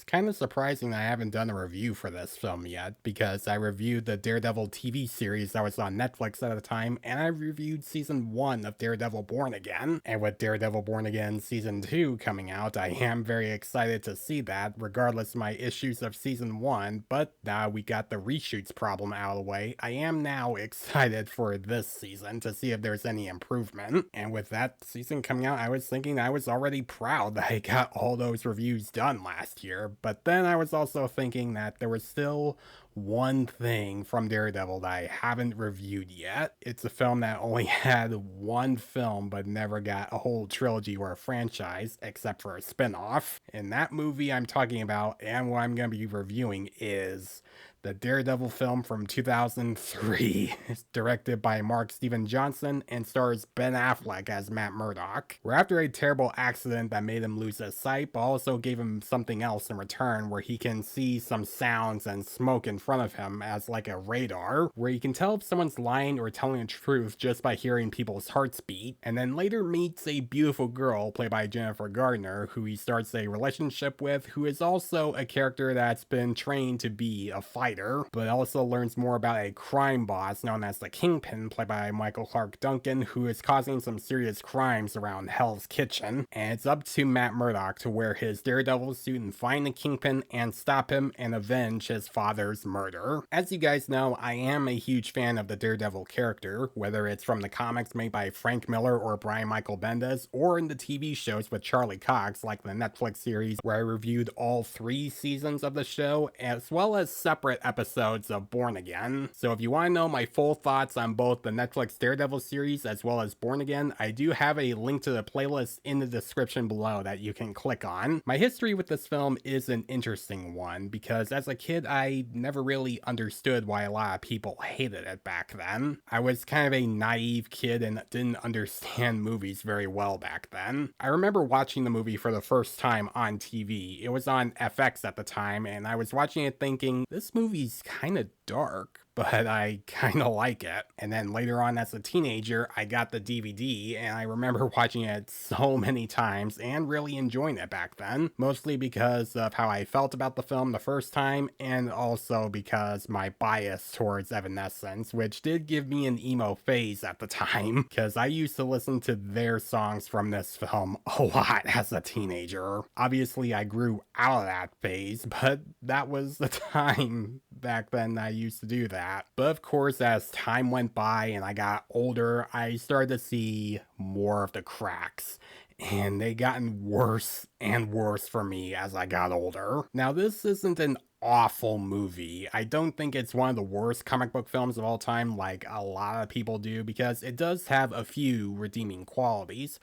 kind of surprising that I haven't done a review for this film yet, because I reviewed the Daredevil TV series that was on Netflix at the time, and I reviewed season 1 of Daredevil Born Again. And with Daredevil Born Again season 2 coming out, I am very excited to see that, regardless of my issues of season 1. But now we got the reshoots problem out of the way, I am now excited for this season to see if there's any improvement. And with that season coming out, I was thinking I was already proud that I got all those reviews done last year, but then I was also thinking that there was still one thing from Daredevil that I haven't reviewed yet. It's a film that only had one film but never got a whole trilogy or a franchise except for a spin-off. And that movie I'm talking about and what I'm going to be reviewing is the Daredevil film from 2003. It's directed by Mark Steven Johnson and stars Ben Affleck as Matt Murdock. Where after a terrible accident that made him lose his sight, but also gave him something else in return, where he can see some sounds and smoke in front of him as like a radar, where you can tell if someone's lying or telling the truth just by hearing people's hearts beat, and then later meets a beautiful girl played by Jennifer Garner, who he starts a relationship with, who is also a character that's been trained to be a fighter, but also learns more about a crime boss known as the Kingpin, played by Clarke Duncan, who is causing some serious crimes around Hell's Kitchen. And it's up to Matt Murdock to wear his Daredevil suit and find the Kingpin and stop him and avenge his father's murder. As you guys know, I am a huge fan of the Daredevil character, whether it's from the comics made by Frank Miller or Brian Michael Bendis, or in the TV shows with Charlie Cox, like the Netflix series where I reviewed all 3 seasons of the show, as well as separate episodes of Born Again. So if you want to know my full thoughts on both the Netflix Daredevil series as well as Born Again, I do have a link to the playlist in the description below that you can click on. My history with this film is an interesting one, because as a kid I never really understood why a lot of people hated it back then. I was kind of a naive kid and didn't understand movies very well back then. I remember watching the movie for the first time on TV. It was on FX at the time, and I was watching it thinking, this movie's kind of dark, but I kind of like it. And then later on as a teenager, I got the DVD, and I remember watching it so many times and really enjoying it back then, mostly because of how I felt about the film the first time, and also because my bias towards Evanescence, which did give me an emo phase at the time, because I used to listen to their songs from this film a lot as a teenager. Obviously, I grew out of that phase, but that was the time back then I used to do that. But of course, as time went by and I got older, I started to see more of the cracks, and they gotten worse and worse for me as I got older. Now, this isn't an awful movie. I don't think it's one of the worst comic book films of all time like a lot of people do, because it does have a few redeeming qualities.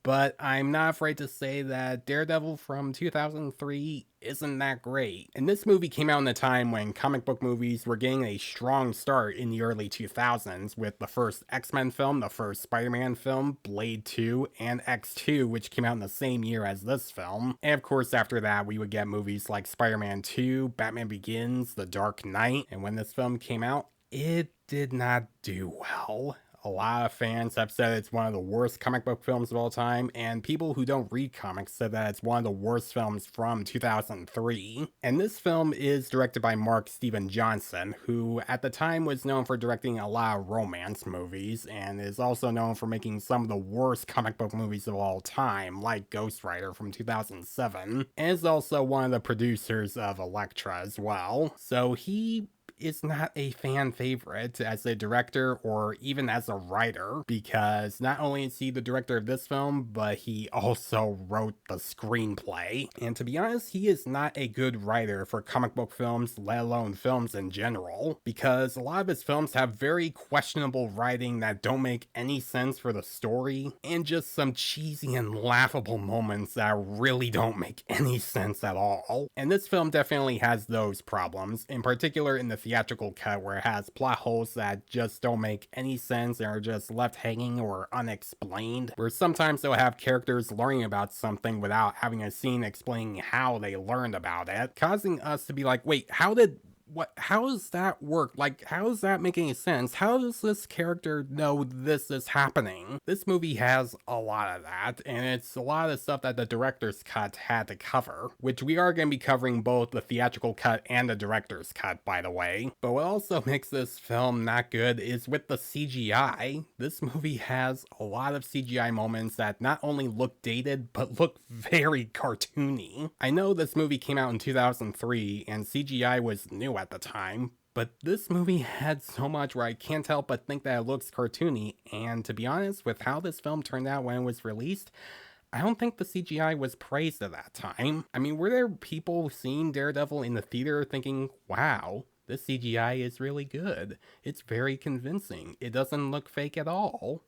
But I'm not afraid to say that Daredevil from 2003 isn't that great. And this movie came out in a time when comic book movies were getting a strong start in the early 2000s, with the first X-Men film, the first Spider-Man film, Blade 2, and X2, which came out in the same year as this film. And of course, after that, we would get movies like Spider-Man 2, Batman Begins, The Dark Knight. And when this film came out, it did not do well. A lot of fans have said it's one of the worst comic book films of all time, and people who don't read comics said that it's one of the worst films from 2003. And this film is directed by Mark Steven Johnson, who at the time was known for directing a lot of romance movies, and is also known for making some of the worst comic book movies of all time, like Ghost Rider from 2007, and is also one of the producers of Elektra as well. So he is not a fan favorite as a director or even as a writer, because not only is he the director of this film, but he also wrote the screenplay. And to be honest, he is not a good writer for comic book films, let alone films in general, because a lot of his films have very questionable writing that don't make any sense for the story, and just some cheesy and laughable moments that really don't make any sense at all. And this film definitely has those problems, in particular in the theatrical cut, where it has plot holes that just don't make any sense and are just left hanging or unexplained, where sometimes they'll have characters learning about something without having a scene explaining how they learned about it, causing us to be like, wait, how did how does that work? Like, how does that make any sense? How does this character know this is happening? This movie has a lot of that, and it's a lot of stuff that the director's cut had to cover, which we are going to be covering both the theatrical cut and the director's cut, by the way. But what also makes this film not good is with the CGI. This movie has a lot of CGI moments that not only look dated, but look very cartoony. I know this movie came out in 2003, and CGI was new at the time, but this movie had so much where I can't help but think that it looks cartoony, and to be honest, with how this film turned out when it was released, I don't think the CGI was praised at that time. I mean, were there people seeing Daredevil in the theater thinking, wow, this CGI is really good. It's very convincing. It doesn't look fake at all.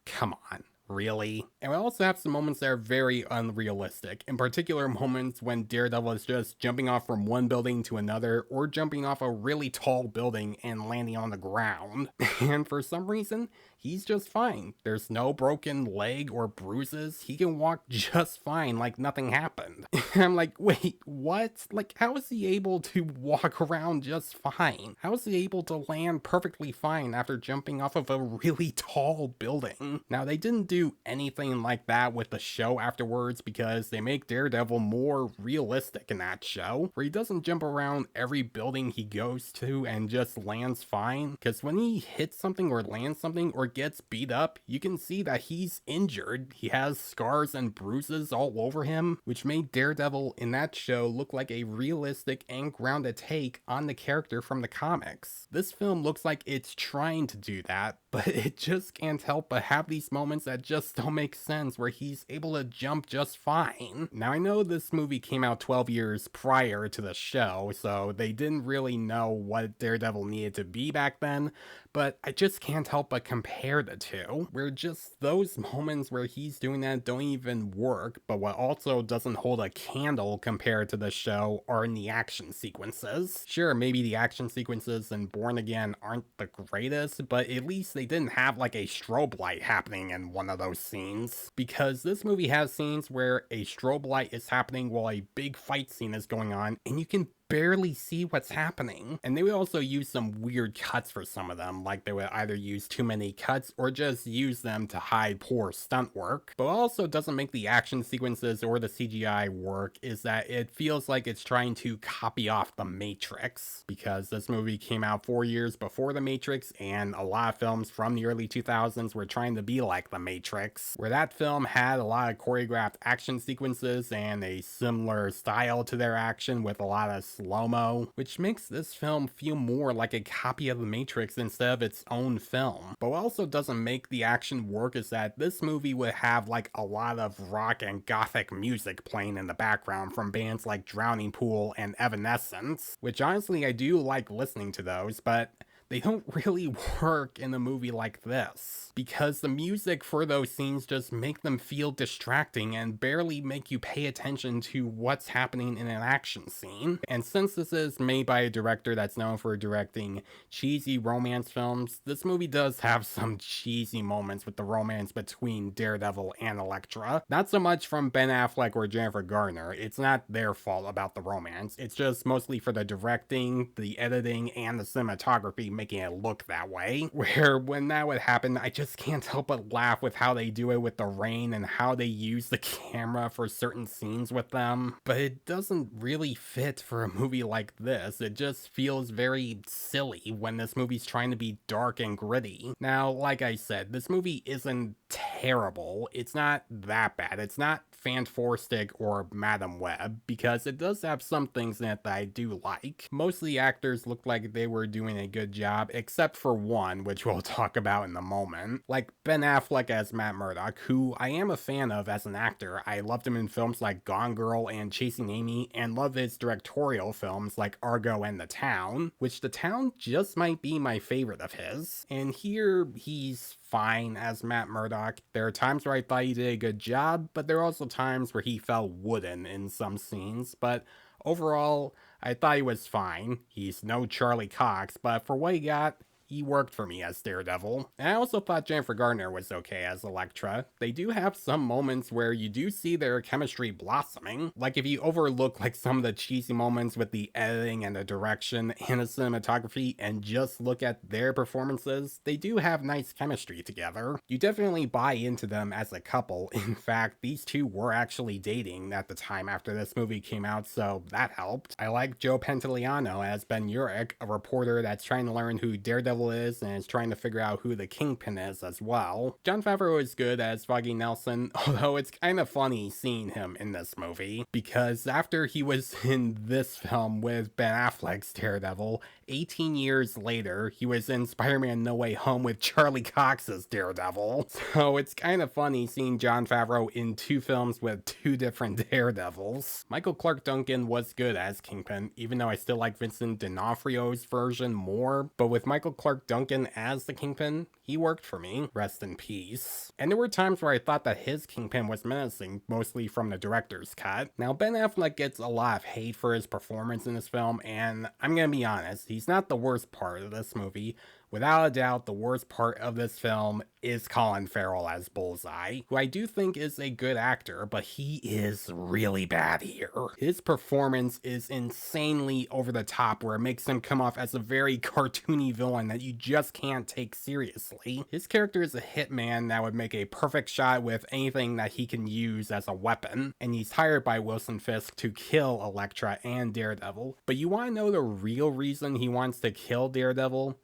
Come on. Really? And we also have some moments that are very unrealistic. In particular, moments when Daredevil is just jumping off from one building to another, or jumping off a really tall building and landing on the ground. And for some reason, he's just fine. There's no broken leg or bruises. He can walk just fine, like nothing happened. And I'm like, wait, what? Like, how is he able to walk around just fine? How is he able to land perfectly fine after jumping off of a really tall building? Now, they didn't do anything like that with the show afterwards because they make Daredevil more realistic in that show, where he doesn't jump around every building he goes to and just lands fine. Because when he hits something or lands something or gets beat up, you can see that he's injured. He has scars and bruises all over him, which made Daredevil in that show look like a realistic and grounded take on the character from the comics. This film looks like it's trying to do that, but it just can't help but have these moments that just don't make sense, where he's able to jump just fine. Now, I know this movie came out 12 years prior to the show, so they didn't really know what Daredevil needed to be back then, but I just can't help but compare the two, where just those moments where he's doing that don't even work, but what also doesn't hold a candle compared to the show are in the action sequences. Sure, maybe the action sequences in Born Again aren't the greatest, but at least they didn't have like a strobe light happening in one of those scenes, because this movie has scenes where a strobe light is happening while a big fight scene is going on, and you can barely see what's happening. And they would also use some weird cuts for some of them, like they would either use too many cuts or just use them to hide poor stunt work. But what also doesn't make the action sequences or the CGI work is that it feels like it's trying to copy off The Matrix, because this movie came out 4 years before The Matrix, and a lot of films from the early 2000s were trying to be like The Matrix, where that film had a lot of choreographed action sequences and a similar style to their action with a lot of slow-mo, which makes this film feel more like a copy of The Matrix instead of its own film. But what also doesn't make the action work is that this movie would have like a lot of rock and gothic music playing in the background from bands like Drowning Pool and Evanescence, which honestly I do like listening to those, but they don't really work in a movie like this, because the music for those scenes just make them feel distracting and barely make you pay attention to what's happening in an action scene. And since this is made by a director that's known for directing cheesy romance films, this movie does have some cheesy moments with the romance between Daredevil and Elektra. Not so much from Ben Affleck or Jennifer Garner. It's not their fault about the romance. It's just mostly for the directing, the editing, and the cinematography making it look that way, where when that would happen, I just can't help but laugh with how they do it with the rain and how they use the camera for certain scenes with them. But it doesn't really fit for a movie like this. It just feels very silly when this movie's trying to be dark and gritty. Now, like I said, this movie isn't terrible. It's not that bad. It's not Fantastic or Madam Web, because it does have some things in it that I do like. Most of the actors look like they were doing a good job, except for one, which we'll talk about in a moment. Like Ben Affleck as Matt Murdock, who I am a fan of as an actor. I loved him in films like Gone Girl and Chasing Amy, and love his directorial films like Argo and The Town, which The Town just might be my favorite of his. And here, he's fine as Matt Murdock. There are times where I thought he did a good job, but there are also times where he felt wooden in some scenes. But overall, I thought he was fine. He's no Charlie Cox, but for what he got, he worked for me as Daredevil. And I also thought Jennifer Garner was okay as Elektra. They do have some moments where you do see their chemistry blossoming. Like if you overlook like some of the cheesy moments with the editing and the direction and the cinematography and just look at their performances, they do have nice chemistry together. You definitely buy into them as a couple. In fact, these two were actually dating at the time after this movie came out, so that helped. I like Joe Pantoliano as Ben Urich, a reporter that's trying to learn who Daredevil is and is trying to figure out who the Kingpin is as well. JonFavreau is good as Foggy Nelson, although it's kind of funny seeing him in this movie, because after he was in this film with Ben Affleck's Daredevil, 18 years later, he was in Spider-Man No Way Home with Charlie Cox's Daredevil. So it's kind of funny seeing JonFavreau in two films with two different Daredevils. Michael Clarke Duncan was good as Kingpin, even though I still like Vincent D'Onofrio's version more, but with Michael Clarke Duncan as the Kingpin, he worked for me. Rest in peace. And there were times where I thought that his Kingpin was menacing, mostly from the director's cut. Now, Ben Affleck gets a lot of hate for his performance in this film, and I'm gonna be honest, he's not the worst part of this movie. Without a doubt, the worst part of this film is Colin Farrell as Bullseye, who I do think is a good actor, but he is really bad here. His performance is insanely over the top, where it makes him come off as a very cartoony villain that you just can't take seriously. His character is a hitman that would make a perfect shot with anything that he can use as a weapon, and he's hired by Wilson Fisk to kill Elektra and Daredevil. But you want to know the real reason he wants to kill Daredevil?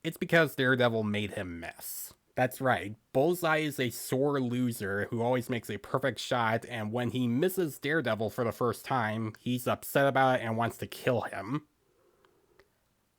It's because Daredevil made him miss. That's right, Bullseye is a sore loser who always makes a perfect shot, and when he misses Daredevil for the first time, he's upset about it and wants to kill him.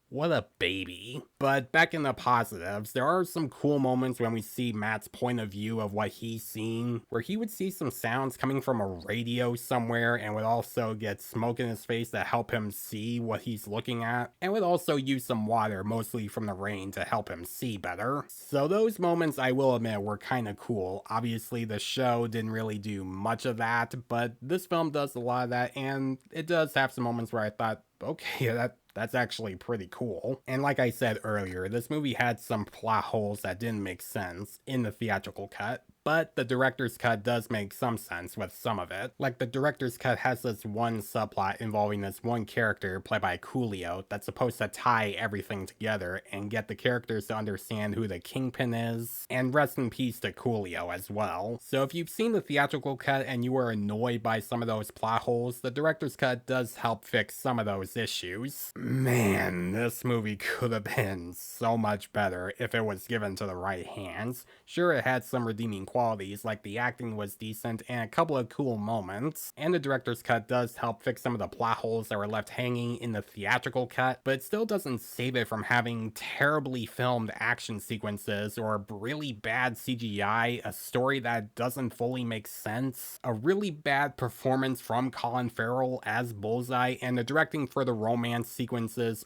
What a baby. But back in the positives, there are some cool moments when we see Matt's point of view of what he's seeing, where he would see some sounds coming from a radio somewhere and would also get smoke in his face to help him see what he's looking at, and would also use some water, mostly from the rain, to help him see better. So those moments, I will admit, were kind of cool. Obviously, the show didn't really do much of that, but this film does a lot of that, and it does have some moments where I thought, okay, that's actually pretty cool. And like I said earlier, this movie had some plot holes that didn't make sense in the theatrical cut, but the director's cut does make some sense with some of it. Like the director's cut has this one subplot involving this one character played by Coolio that's supposed to tie everything together and get the characters to understand who the Kingpin is, and rest in peace to Coolio as well. So if you've seen the theatrical cut and you were annoyed by some of those plot holes, the director's cut does help fix some of those issues. Man, this movie could have been so much better if it was given to the right hands. Sure, it had some redeeming qualities, like the acting was decent and a couple of cool moments, and the director's cut does help fix some of the plot holes that were left hanging in the theatrical cut, but it still doesn't save it from having terribly filmed action sequences or really bad CGI, a story that doesn't fully make sense, a really bad performance from Colin Farrell as Bullseye, and the directing for the romance sequences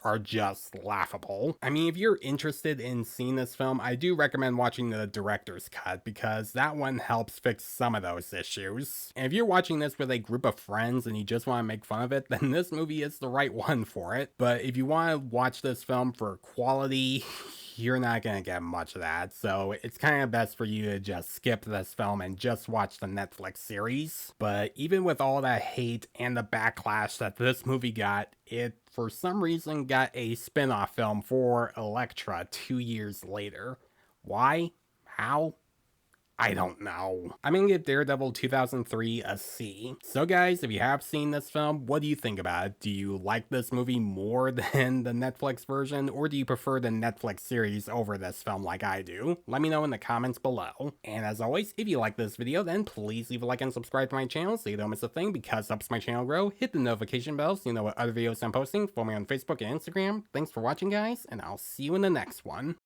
are just laughable. I mean, if you're interested in seeing this film, I do recommend watching the director's cut, because that one helps fix some of those issues. And if you're watching this with a group of friends and you just want to make fun of it, then this movie is the right one for it. But if you want to watch this film for quality, you're not going to get much of that. So it's kind of best for you to just skip this film and just watch the Netflix series. But even with all that hate and the backlash that this movie got, it for some reason got a spin-off film for Elektra 2 years later. Why? How? I don't know. I'm gonna give Daredevil 2003 a C. So guys, if you have seen this film, what do you think about it? Do you like this movie more than the Netflix version, or do you prefer the Netflix series over this film like I do? Let me know in the comments below. And as always, if you like this video, then please leave a like and subscribe to my channel so you don't miss a thing, because it helps my channel grow. Hit the notification bell so you know what other videos I'm posting. Follow me on Facebook and Instagram. Thanks for watching, guys, and I'll see you in the next one.